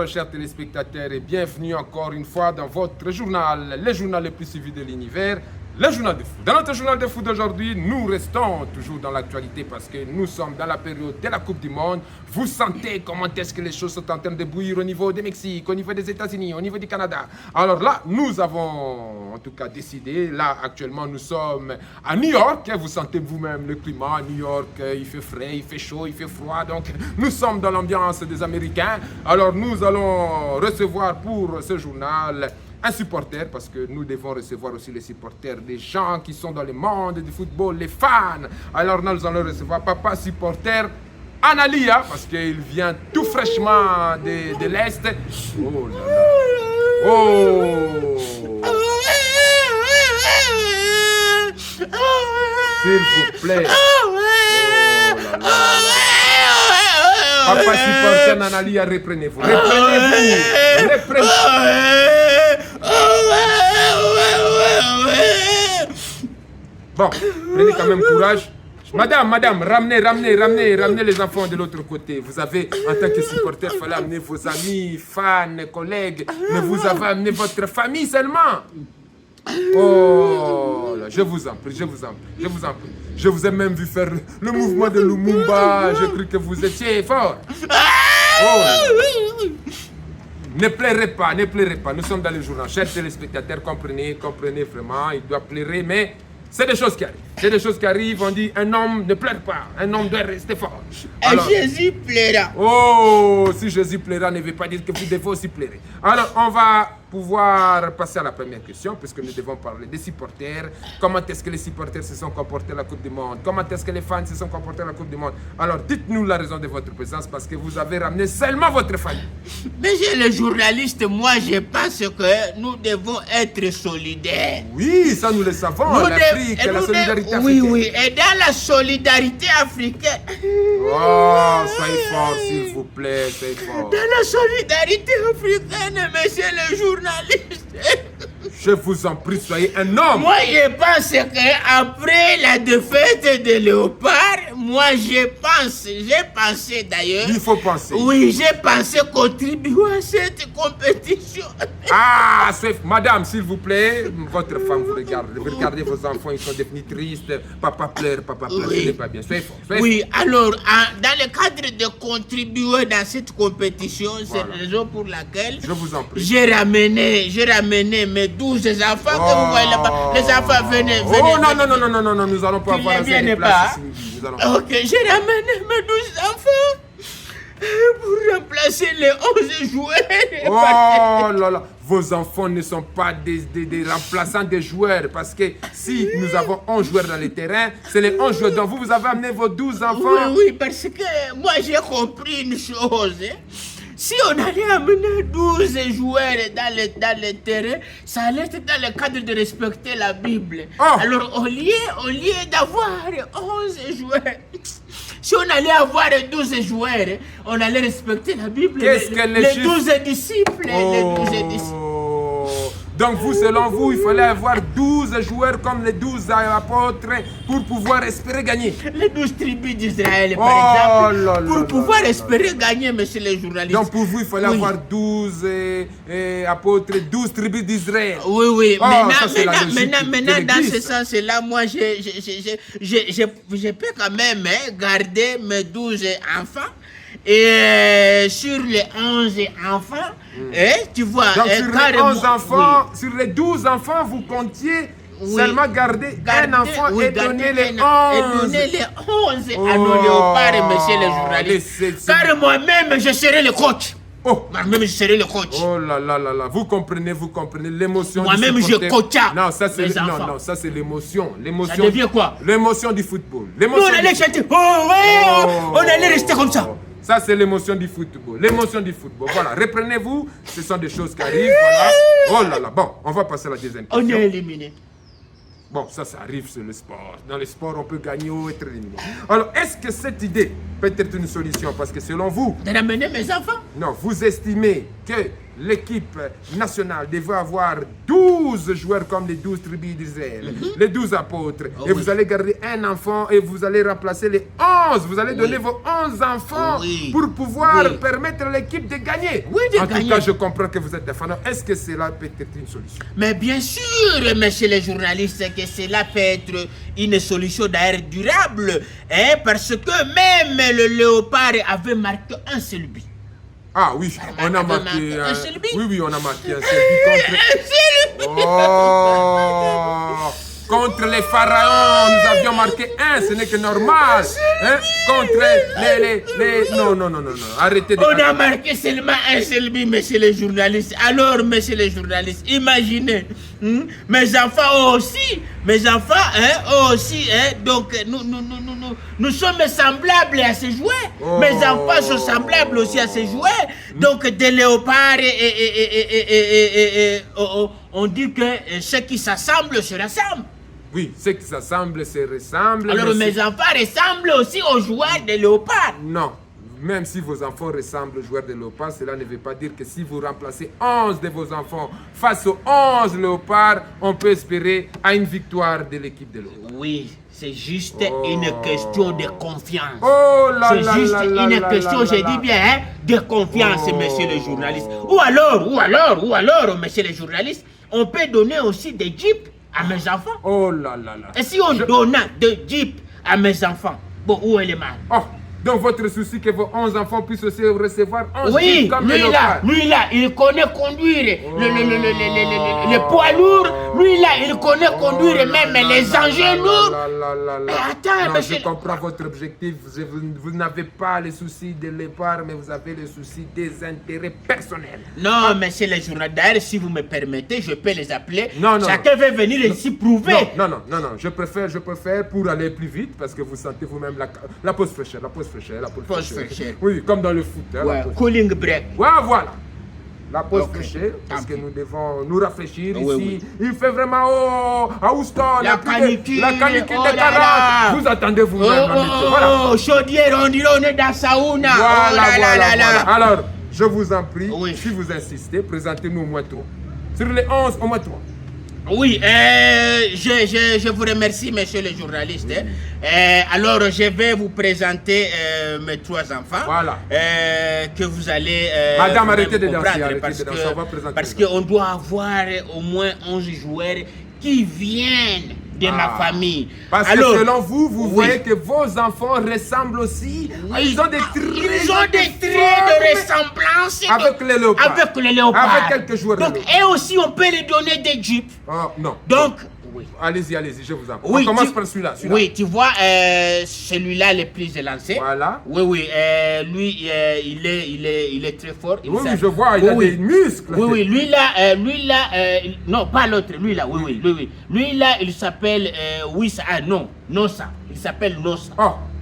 Bonjour chers téléspectateurs et bienvenue encore une fois dans votre journal, le journal le plus suivi de l'univers, le journal de foot. Dans notre journal de foot d'aujourd'hui, nous restons toujours dans l'actualité parce que nous sommes dans la période de la Coupe du Monde. Vous sentez comment est-ce que les choses sont en train de bouillir au niveau du Mexique, au niveau des États-Unis, au niveau du Canada. Alors là, nous avons en tout cas décidé, là actuellement nous sommes à New York. Vous sentez vous-même le climat à New York, il fait frais, il fait chaud, il fait froid. Donc nous sommes dans l'ambiance des Américains. Alors nous allons recevoir pour ce journal un supporter, parce que nous devons recevoir aussi les supporters des gens qui sont dans le monde du football, les fans. Alors nous allons recevoir papa supporter Analia, parce qu'il vient tout fraîchement de l'Est. Oh là là. Oh. S'il vous plaît. Oh là là. Papa supporter Analia, reprenez-vous. Reprenez-vous. Reprenez-vous. Bon, prenez quand même courage. Madame, ramenez les enfants de l'autre côté. Vous avez, en tant que supporter, il fallait amener vos amis, fans, collègues. Mais vous avez amené votre famille seulement. Oh, là, je vous en prie. Je vous ai même vu faire le mouvement de Lumumba. J'ai cru que vous étiez fort. Oh. Ne pleurez pas. Nous sommes dans le journal. Chers téléspectateurs, comprenez vraiment. Il doit pleurer, mais c'est des choses qui arrivent. On dit un homme ne pleure pas. Un homme doit rester fort. Alors, Jésus pleura. Oh, si Jésus pleura, ne veut pas dire que vous devez aussi pleurer. Alors, on va pouvoir passer à la première question, puisque nous devons parler des supporters. Comment est-ce que les supporters se sont comportés à la Coupe du Monde? Comment est-ce que les fans se sont comportés à la Coupe du Monde? Alors, dites-nous la raison de votre présence, parce que vous avez ramené seulement votre famille. Monsieur le journaliste, moi je pense que nous devons être solidaires. Oui, ça nous le savons, l'Afrique, la solidarité africaine. Oui, et dans la solidarité africaine. Oh, soyez fort, s'il vous plaît, soyez fort. Dans la solidarité africaine, monsieur le journaliste. Je vous en prie, soyez un homme. Moi, je pense qu'après la défaite de Léopard, j'ai pensé d'ailleurs. Il faut penser. Oui, j'ai pensé contribuer à cette compétition. Ah, madame, s'il vous plaît, votre femme vous regarde. Regardez vos enfants, ils sont devenus tristes. Papa pleure, oui. Ce n'est pas bien. Soyez fort. Oui, alors, dans le cadre de contribuer dans cette compétition, c'est la raison pour laquelle je vous en prie. J'ai ramené mes 12 enfants que vous voyez là-bas. Les enfants, venez. Oh non, nous allons pas avoir assez de place ici. Ok, j'ai ramené mes 12 enfants pour remplacer les 11 joueurs. Oh là là, vos enfants ne sont pas des remplaçants des joueurs, parce que si nous avons 11 joueurs dans le terrain, c'est les 11 joueurs. Donc vous avez amené vos 12 enfants. Oui, parce que moi j'ai compris une chose. Si on allait amener 12 joueurs dans le terrain, ça allait être dans le cadre de respecter la Bible. Oh. Alors, au lieu d'avoir 11 joueurs, si on allait avoir 12 joueurs, on allait respecter la Bible. Les 12 disciples. Donc vous, selon vous, il fallait avoir 12 joueurs comme les 12 apôtres pour pouvoir espérer gagner. Les 12 tribus d'Israël, par exemple, pour pouvoir espérer gagner, monsieur le journaliste. Donc pour vous, il fallait avoir 12 apôtres, 12 tribus d'Israël. Oui. Maintenant, dans ce sens-là, moi, je peux quand même garder mes 12 enfants. Et sur les 11 enfants, tu vois, donc sur les 12 enfants, vous comptiez seulement garder un enfant et donner les 11. Et donner les 11 à nos léopards, monsieur le journaliste. Car moi-même, je serai le coach. Moi-même, je serai le coach. Oh là, vous comprenez l'émotion. Moi-même, je coach. Non, ça c'est l'émotion. Ça devient quoi? L'émotion du football. Nous, on allait chanter. On allait rester comme ça. Ça, c'est l'émotion du football. Voilà, reprenez-vous. Ce sont des choses qui arrivent. Voilà. Oh là là. Bon, on va passer à la deuxième question. On est éliminé. Bon, ça arrive sur le sport. Dans le sport, on peut gagner ou être éliminé. Alors, est-ce que cette idée peut être une solution? Parce que selon vous... De ramener mes enfants? Non, vous estimez que l'équipe nationale devait avoir 12 joueurs comme les 12 tribus d'Israël, les 12 apôtres. Et vous allez garder un enfant et vous allez remplacer les 11. Vous allez donner vos 11 enfants pour pouvoir permettre à l'équipe de gagner. En tout cas, je comprends que vous êtes des fans. Est-ce que cela peut être une solution? Mais bien sûr, messieurs les journalistes, que cela peut être une solution d'ailleurs durable. Hein, parce que même le Léopard avait marqué un seul but. Ah oui, on a marqué un seul but. Oui, on a marqué un seul but contre... Oh, contre les pharaons, nous avions marqué un, ce n'est que normal. Hein? Contre les... Non, arrêtez de... On a marqué seulement un seul but, messieurs les journalistes. Alors, messieurs les journalistes, imaginez, mes enfants aussi, donc nous sommes semblables à ces jouets. Mes enfants sont semblables aussi à ces jouets. Donc, des léopards on dit que ceux qui s'assemblent se rassemblent. Oui, ceux qui s'assemblent se ressemblent. Alors mes enfants ressemblent aussi aux joueurs de léopard. Non, même si vos enfants ressemblent aux joueurs de léopard, cela ne veut pas dire que si vous remplacez 11 de vos enfants face aux 11 léopards, on peut espérer à une victoire de l'équipe de léopard. Oui, c'est juste une question de confiance. C'est juste une question, je dis bien, hein, de confiance, messieurs les journalistes. Ou alors, messieurs les journalistes, on peut donner aussi des jeeps à mes enfants. Et si on donne des jeeps à mes enfants, bon, où est le mal? Donc votre souci que vos 11 enfants puissent aussi recevoir 11 jeeps comme lui là, il connaît conduire les poids lourds. Lui là, il connaît conduire même les engins lourds. Attends, je comprends votre objectif. Vous n'avez pas les soucis de l'épargne, mais vous avez les soucis des intérêts personnels. Non, monsieur les journalistes, d'ailleurs, si vous me permettez, je peux les appeler. Chacun veut venir ici prouver. Non, je préfère pour aller plus vite, parce que vous sentez vous-même la pause fraîcheur. Oui, comme dans le foot. Hein, cooling break. Ouais, voilà. La pause fraîcheur, parce que nous devons nous rafraîchir ici. Il fait vraiment à Houston. La canicule de 40. Vous attendez vous-même. Chaudière, on dirait on est dans sauna. Voilà. Alors, je vous en prie, si vous insistez, présentez-nous au moins 3. Sur les 11, au moins 3. Oui, je vous remercie, messieurs les journalistes. Alors, je vais vous présenter mes 3 enfants. Voilà. Que vous allez. Madame, arrêtez de danser. Parce qu'on doit avoir au moins 11 joueurs qui viennent de ma famille. Parce que selon vous, vous voyez que vos enfants ressemblent aussi. Ils ont des traits de ressemblance avec les léopards. Avec quelques joueurs. Donc, et aussi, on peut les donner des jeeps. Non. Donc, allez-y, je vous en prie. On commence par celui-là. Oui, tu vois, celui-là le plus élancé. Voilà. Oui, lui, il est très fort. Je vois, il a des muscles. Oui, lui là, non, pas l'autre, lui là, oui. Lui là, il s'appelle Nossa. Il s'appelle Nossa.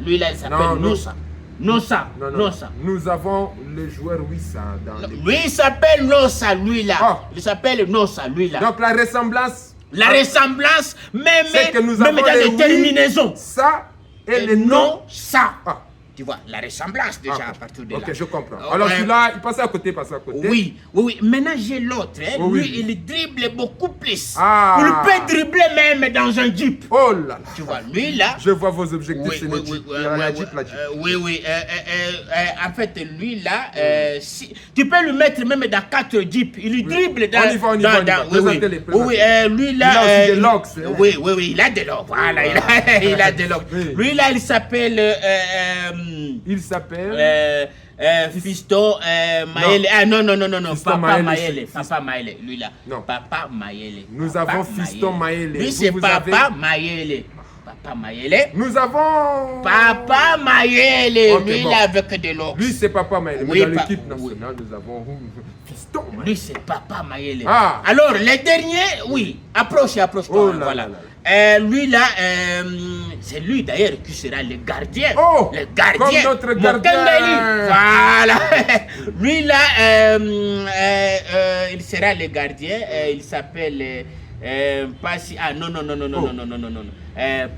Lui là, il s'appelle Nossa. Nossa. Nous avons le joueur Wissa dans lui, il s'appelle Nossa, lui là. Il s'appelle Nossa, lui là. Donc la ressemblance. Même nous dans les terminaisons. Ça et le nom, ça. Tu vois, la ressemblance déjà à partir de là. Ok, je comprends. Alors celui-là, il passe à côté. Oui. Maintenant j'ai l'autre. Lui, il dribble beaucoup plus. Il peut dribbler même dans un jeep. Oh là là. Tu vois, lui là. Je vois vos objectifs, c'est la jeep. Oui. En fait, lui là, tu peux lui mettre même dans 4 jeeps. Il dribble dans... On y va. Oui, lui là... Il a aussi des locks. Oui, il a des locks. Voilà, il a des locks. Lui là, il s'appelle... Fiston Maëlle. Non. Papa Maëlle. Lui là. Non. Papa Maëlle. Nous avons Fiston Maëlle. Lui, c'est Papa Maëlle. Papa Maëlle. Nous avons... Papa Maëlle. Lui là avec de l'eau. Lui, c'est Papa Maëlle. Mais dans l'équipe nationale, nous avons Fiston Maëlle. Lui, c'est Papa Maëlle. Alors, les derniers, approche. Voilà. Lui là, c'est lui d'ailleurs qui sera le gardien. Le gardien. Comme notre gardien. Voilà. Lui là, il sera le gardien. Il s'appelle Pas si. Ah non, non, non, non, non, non, non, non, non.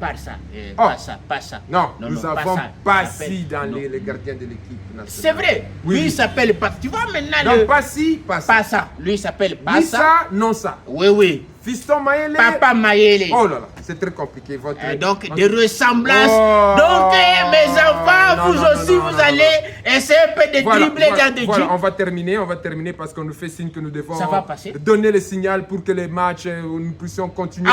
Pas ça. Pas ça. Non, nous avons pas si dans les gardiens de l'équipe nationale. C'est vrai. Oui. Lui, il s'appelle pas. Tu vois maintenant. Non, pas si, pas ça. Pas ça. Lui, il s'appelle pas ça. ça, non ça. Oui, oui. Fiston Mayele. Papa Mayele. Oh là là, c'est très compliqué. Votre... donc, des ressemblances. Oh, donc, mes enfants, non, vous non, aussi, non, vous non, allez essayer un peu de dribbler dans des voilà, jeeps. on va terminer parce qu'on nous fait signe que nous devons Ça va passer. donner le signal pour que les matchs, nous puissions continuer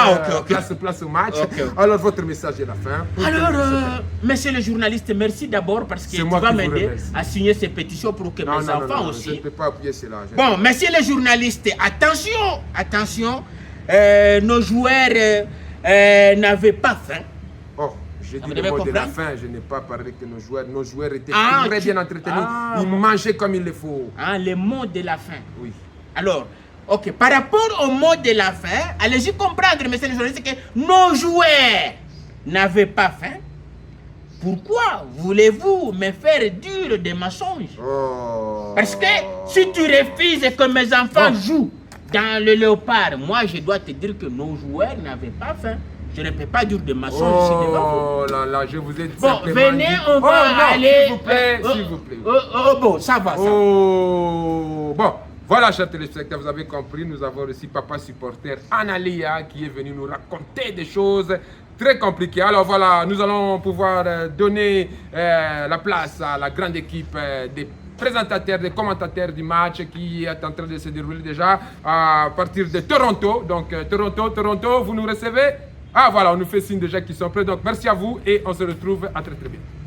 place au match. Alors, votre message est la fin. Alors, monsieur le journaliste, merci d'abord parce que tu vas m'aider à signer ces pétitions pour que mes enfants aussi. Je ne peux pas appuyer cela. Bon, monsieur le journaliste, attention, attention, nos joueurs n'avaient pas faim. Oh, j'ai dit le mot de la fin, je n'ai pas parlé que nos joueurs étaient très bien entretenus. Ils mangeaient comme il le faut. Le mot de la fin. Oui. Alors, ok, par rapport au mot de la fin, allez-y comprendre, monsieur le journaliste, que nos joueurs n'avaient pas faim. Pourquoi voulez-vous me faire dire des mensonges? Parce que si tu refuses que mes enfants jouent dans le léopard, moi je dois te dire que nos joueurs n'avaient pas faim. Je ne peux pas dire de mensonges ici devant vous. Oh là là, je vous ai dit. Bon, venez, on va aller. S'il vous plaît, s'il vous plaît. Bon, ça va. Bon, voilà, chers téléspectateurs, vous avez compris, nous avons aussi papa supporter Analia qui est venu nous raconter des choses très compliquées. Alors voilà, nous allons pouvoir donner la place à la grande équipe des présentateurs, des commentateurs du match qui est en train de se dérouler déjà à partir de Toronto. Donc Toronto, vous nous recevez? Ah voilà, on nous fait signe déjà qu'ils sont prêts. Donc merci à vous et on se retrouve à très très bientôt.